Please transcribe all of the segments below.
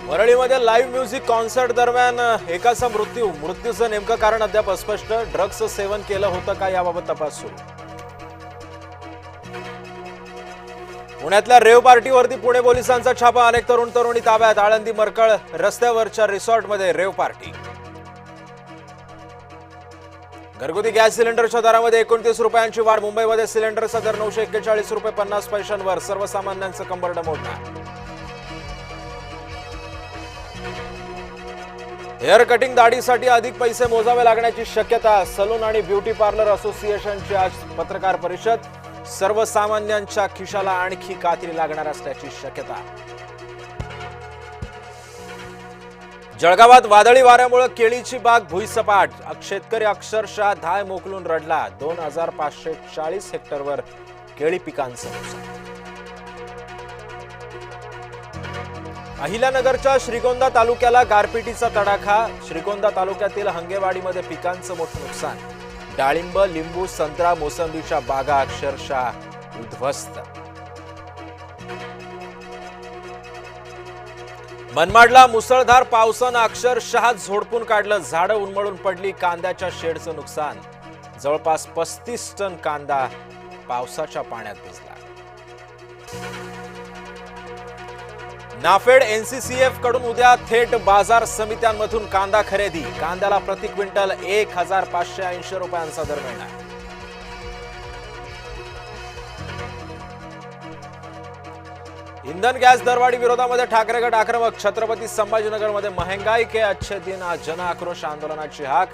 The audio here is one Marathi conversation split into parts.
वरळीमध्ये लाईव्ह म्युझिक कॉन्सर्ट दरम्यान एकाचा मृत्यूचं नेमकं कारण अद्याप अस्पष्ट। ड्रग्सचं सेवन केलं होतं का याबाबत तपास सुरू। पुण्यातल्या रेव पार्टीवरती पुणे पोलिसांचा छापा। अनेक तरुण तरुणी ताब्यात। आळंदी मरकळ रस्त्यावरच्या रिसॉर्टमध्ये रेव पार्टी। घरगुती गॅस सिलेंडरच्या दरामध्ये 29 रुपयांची वाढ। मुंबईमध्ये सिलेंडरचा दर 941 रुपये 50 पैशांवर। सर्वसामान्यांचं कंबरडं मोडणार। हेअर कटिंग दाढीसाठी अधिक पैसे मोजावे लागण्याची शक्यता। सलून आणि ब्युटी पार्लर असोसिएशनची आज पत्रकार परिषद। सर्वसामान्यांच्या खिशाला आणखी कात्री लागणार असल्याची शक्यता। जळगावात वादळी वाऱ्यामुळे केळीची बाग भुईसपाट। शेतकरी अक्षरशः धाय मोकलून रडला। 2540 हेक्टरवर केळी पिकांचं नुकसान। अहिल्यानगरच्या श्रीगोंदा तालुक्याला गारपिटीचा तडाखा। श्रीगोंदा तालुक्यातील हंगेवाडीमध्ये पिकांचं मोठं नुकसान। डाळिंब, लिंबू, संत्रा, मोसंबीच्या बागा अक्षरशः उद्ध्वस्त। मनमाडला मुसळधार पावसानं अक्षरशः झोडपून काढलं। झाडं उन्मळून पडली। कांद्याच्या शेडचं नुकसान। जवळपास 35 टन कांदा पावसाच्या पाण्यात भिजला। नाफेड एनसीसीएफ कडून उद्या थेट बाजार समित्यांमधून कांदा खरेदी। कांद्याला प्रति क्विंटल 1580 रुपयांचा दर मिळणार। इंधन गॅस दरवाढी विरोधामध्ये ठाकरे गट आक्रमक। छत्रपती संभाजीनगरमध्ये महंगाई के अच्छे दिन आज जन आक्रोश आंदोलनाची हाक।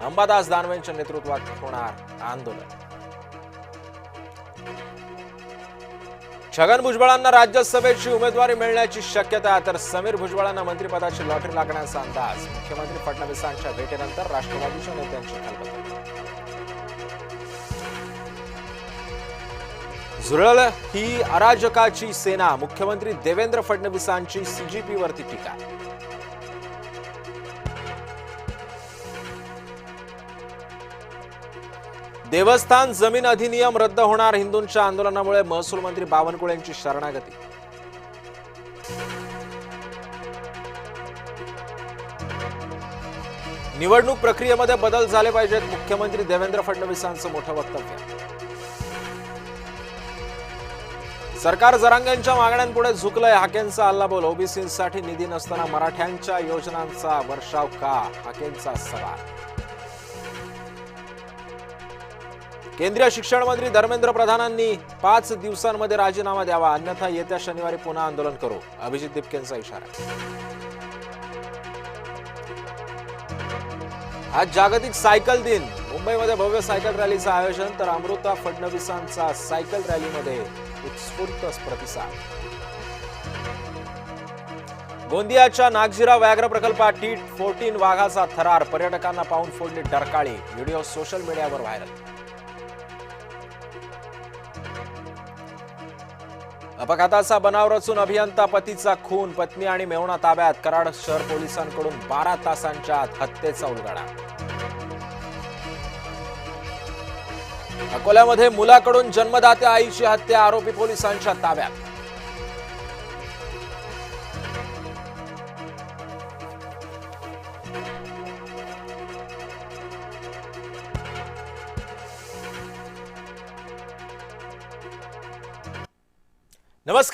अंबादास दानवेंच्या नेतृत्वात होणार आंदोलन। छगन भुजबळांना राज्यसभेची उमेदवारी मिळण्याची शक्यता, तर समीर भुजबळांना मंत्रिपदाची लॉटरी लागण्याचा अंदाज। मुख्यमंत्री फडणवीसांच्या भेटीनंतर राष्ट्रवादीच्या नेत्यांची खलबत्ता। झुरळ ही अराजकाची सेना। मुख्यमंत्री देवेंद्र फडणवीसांची सीजीपीवरती टीका। देवस्थान जमीन अधिनियम रद्द होणार। हिंदूंच्या आंदोलनामुळे महसूल मंत्री बावनकुळेंची शरणागती। निवडणूक प्रक्रियेमध्ये बदल झाले पाहिजेत। मुख्यमंत्री देवेंद्र फडणवीसांचं मोठं वक्तव्य। सरकार जरांगेंच्या मागण्यांपुढे झुकलंय। हाकेंचा हल्लाबोल। ओबीसींसाठी निधी नसताना मराठ्यांच्या योजनांचा वर्षाव का? हाकेंचा सवाल। केंद्रीय शिक्षण मंत्री धर्मेंद्र प्रधानांनी 5 दिवसांमध्ये राजीनामा द्यावा, अन्यथा येत्या शनिवारी पुन्हा आंदोलन करू। अभिजित दिपकेंचा इशारा। आज जागतिक सायकल दिन। मुंबईमध्ये भव्य सायकल रॅलीचं आयोजन, तर अमृता फडणवीसांचा सायकल रॅलीमध्ये उत्स्फूर्त प्रतिसाद। गोंदियाच्या नागझिरा व्याघ्र प्रकल्पात T14 वाघाचा थरार। पर्यटकांना पाहून फोडली डरकाळी। व्हिडिओ सोशल मीडियावर व्हायरल। अपघाताचा बनाव रचून अभियंता पतीचा खून। पत्नी आणि मेहुणा ताब्यात। कराड शहर पोलिसांकडून 12 तासांच्या आत हत्येचा उलगडा। अकोल्यामध्ये मुलाकडून जन्मदात्या आईची हत्या। आरोपी पोलिसांच्या ताब्यात। नमस्कार।